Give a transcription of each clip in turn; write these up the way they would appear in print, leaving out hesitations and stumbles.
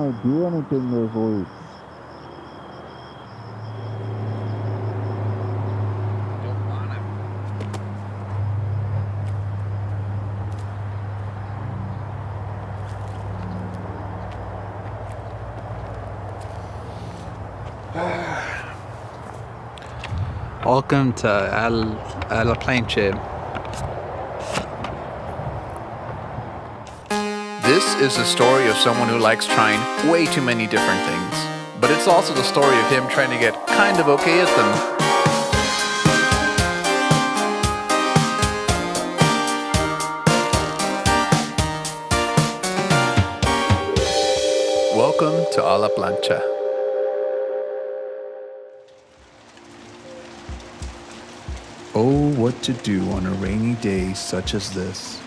want to do anything this week. Don't wanna. Welcome to La Plancha. This is the story of someone who likes trying way too many different things, but it's also the story of him trying to get kind of okay at them. Welcome to A La Plancha. Oh, what to do on a rainy day such as this.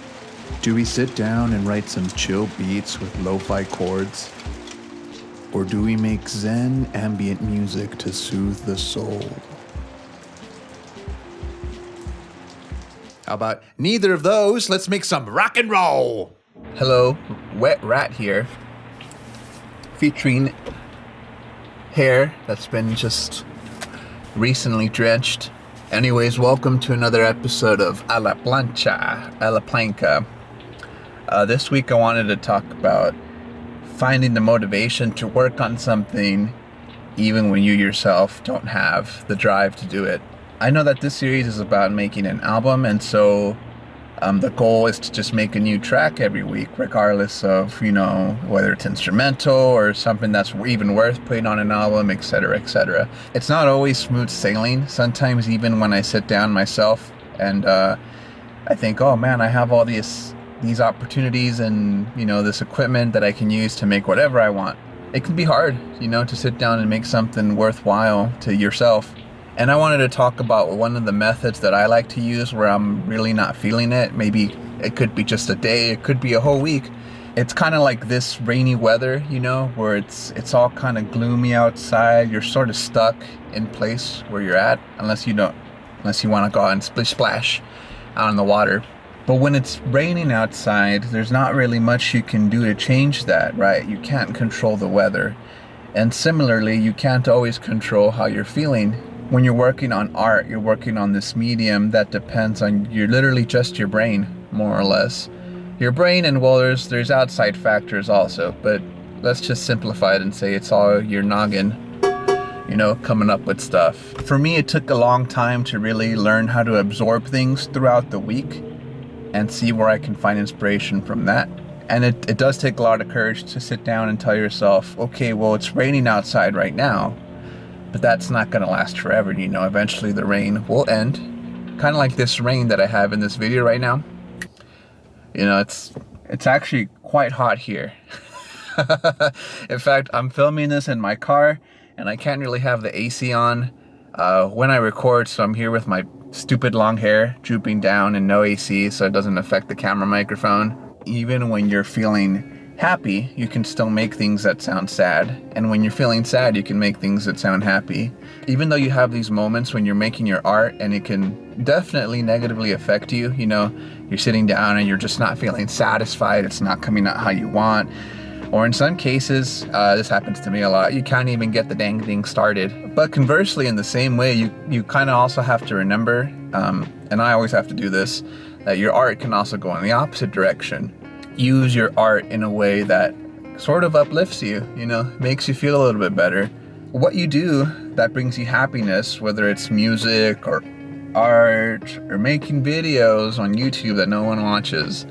Do we sit down and write some chill beats with lo-fi chords? Or do we make zen ambient music to soothe the soul? How about neither of those? Let's make some rock and roll! Hello, Wet Rat here. Featuring hair that's been just recently drenched. Anyways, welcome to another episode of A La Plancha, A La Plancha. This week I wanted to talk about finding the motivation to work on something even when you yourself don't have the drive to do it. I know that this series is about making an album, and so the goal is to just make a new track every week, regardless of, whether it's instrumental or something that's even worth putting on an album, etc., etc. It's not always smooth sailing. Sometimes even when I sit down myself and I think, oh man, I have all these opportunities and, this equipment that I can use to make whatever I want. It can be hard, to sit down and make something worthwhile to yourself. And I wanted to talk about one of the methods that I like to use where I'm really not feeling it. Maybe it could be just a day, it could be a whole week. It's kind of like this rainy weather, where it's all kind of gloomy outside. You're sort of stuck in place where you're at, unless you want to go out and splish splash out in the water. But when it's raining outside, there's not really much you can do to change that, right? You can't control the weather. And similarly, you can't always control how you're feeling. When you're working on art, you're working on this medium that depends on you're literally just your brain, more or less. Your brain, and well, there's outside factors also, but let's just simplify it and say it's all your noggin, coming up with stuff. For me, it took a long time to really learn how to absorb things throughout the week and see where I can find inspiration from that. And it does take a lot of courage to sit down and tell yourself, okay, well, it's raining outside right now, but that's not going to last forever. Eventually the rain will end. Kind of like this rain that I have in this video right now. It's actually quite hot here. In fact, I'm filming this in my car and I can't really have the AC on when I record, so I'm here with my stupid long hair drooping down and no AC, so it doesn't affect the camera microphone. Even when you're feeling happy, you can still make things that sound sad. And when you're feeling sad, you can make things that sound happy. Even though you have these moments when you're making your art and it can definitely negatively affect you, you're sitting down and you're just not feeling satisfied, it's not coming out how you want. Or in some cases, this happens to me a lot, you can't even get the dang thing started. But conversely, in the same way, you kind of also have to remember, and I always have to do this, that your art can also go in the opposite direction. Use your art in a way that sort of uplifts you, makes you feel a little bit better. What you do that brings you happiness, whether it's music or art or making videos on YouTube that no one watches.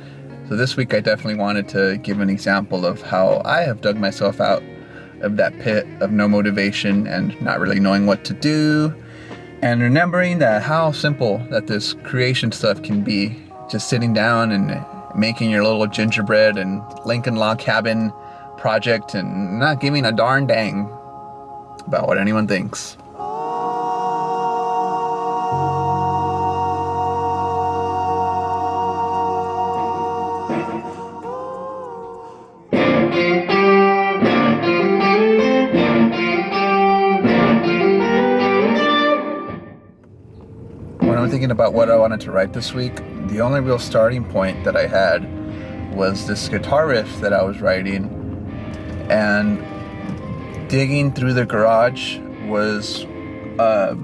So this week I definitely wanted to give an example of how I have dug myself out of that pit of no motivation and not really knowing what to do. And remembering that how simple that this creation stuff can be. Just sitting down and making your little gingerbread and Lincoln log cabin project and not giving a darn dang about what anyone thinks. When I'm thinking about what I wanted to write this week, the only real starting point that I had was this guitar riff that I was writing. and digging through the garage was a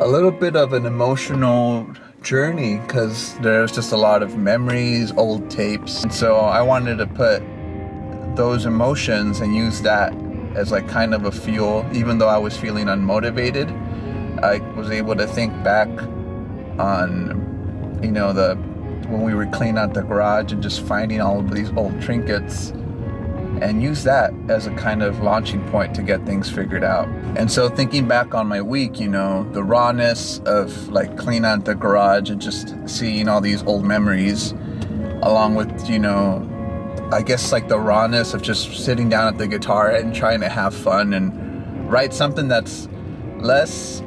little bit of an emotional journey because there's just a lot of memories, old tapes, and so I wanted to put those emotions and use that as like kind of a fuel. Even though I was feeling unmotivated, I was able to think back on, you know, when we were cleaning out the garage and just finding all of these old trinkets, and use that as a kind of launching point to get things figured out. And so thinking back on my week, you know, the rawness of like cleaning out the garage and just seeing all these old memories, along with, you know, I guess like the rawness of just sitting down at the guitar and trying to have fun and write something that's less,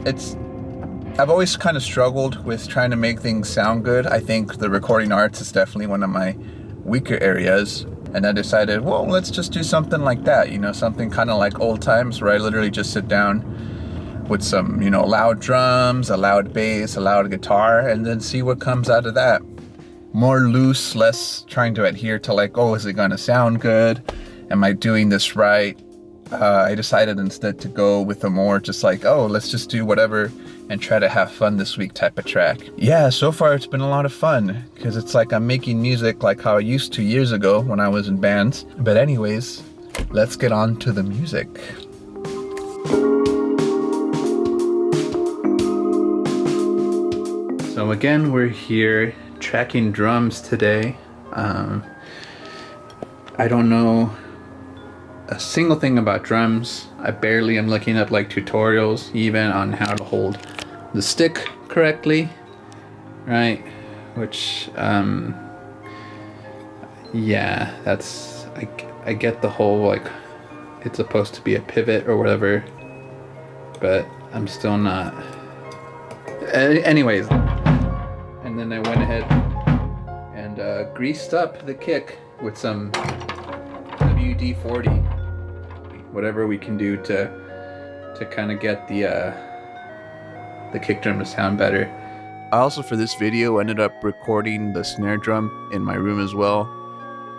I've always kind of struggled with trying to make things sound good. I think the recording arts is definitely one of my weaker areas. And I decided, well, let's just do something like that, you know, something kind of like old times where I literally just sit down with some, you know, loud drums, a loud bass, a loud guitar, and then see what comes out of that. More loose, less trying to adhere to like, oh, is it going to sound good? Am I doing this right? I decided instead to go with a more just like, oh, let's just do whatever and try to have fun this week type of track. Yeah, so far it's been a lot of fun because it's like I'm making music like how I used to years ago when I was in bands. But anyways, let's get on to the music. So again, we're here tracking drums today. I don't know a single thing about drums. I barely am looking up like tutorials even on how to hold the stick correctly, right? Which yeah, that's I get the whole like it's supposed to be a pivot or whatever, but I'm still not. Anyways, and then I went ahead and greased up the kick with some WD-40, whatever we can do to kind of get the kick drum to sound better. I also, for this video, ended up recording the snare drum in my room as well.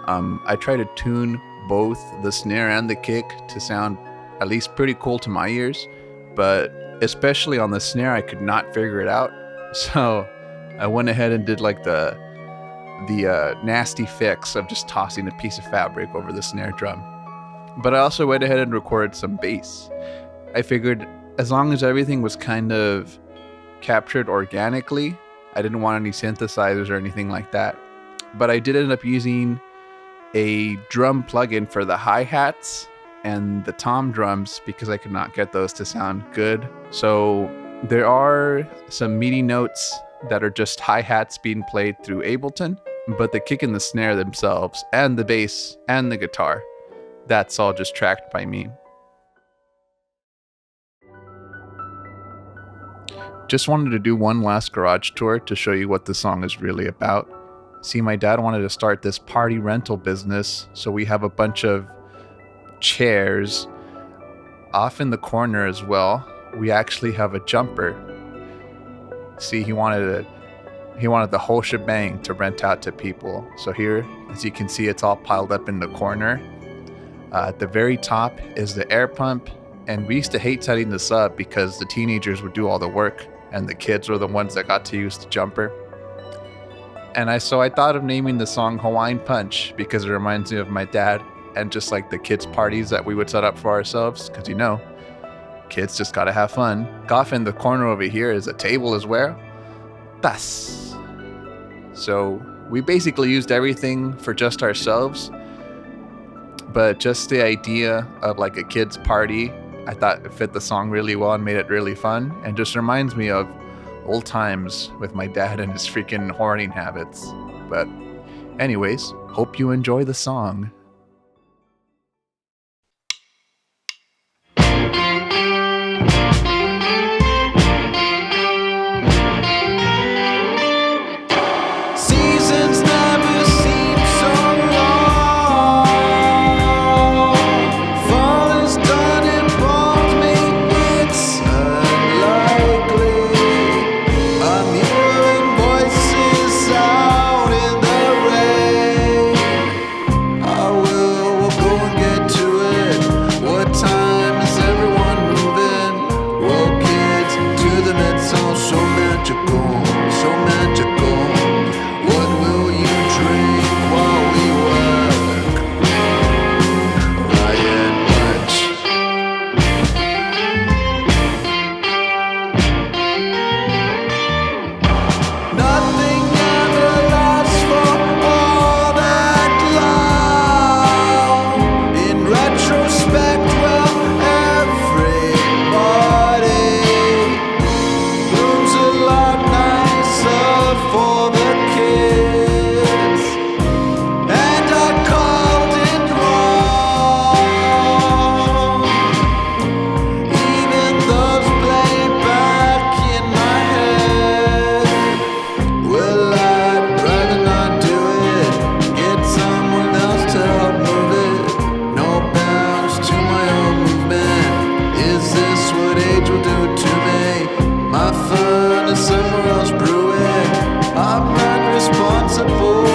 I try to tune both the snare and the kick to sound at least pretty cool to my ears, but especially on the snare, I could not figure it out. So I went ahead and did like the nasty fix of just tossing a piece of fabric over the snare drum. But I also went ahead and recorded some bass. I figured as long as everything was kind of captured organically, I didn't want any synthesizers or anything like that. But I did end up using a drum plugin for the hi-hats and the tom drums because I could not get those to sound good. So there are some MIDI notes that are just hi-hats being played through Ableton, but the kick and the snare themselves and the bass and the guitar, that's all just tracked by me. Just wanted to do one last garage tour to show you what the song is really about. See, my dad wanted to start this party rental business, so we have a bunch of chairs off in the corner as well. We actually have a jumper. See, he wanted the whole shebang to rent out to people. So here, as you can see, it's all piled up in the corner. At the very top is the air pump, and we used to hate setting this up because the teenagers would do all the work and the kids were the ones that got to use the jumper. And so I thought of naming the song Hawaiian Punch because it reminds me of my dad and just like the kids' parties that we would set up for ourselves, because you know, kids just gotta have fun. Off in the corner over here is a table as well. Tas. So we basically used everything for just ourselves, but just the idea of like a kid's party, I thought it fit the song really well and made it really fun, and just reminds me of old times with my dad and his freaking hoarding habits. But anyways, hope you enjoy the song. Seasons never seem so long. Fall is done and bones me. It's unlikely. I'm hearing voices out in the rain. I somewhere else brewing. I'm not responsible.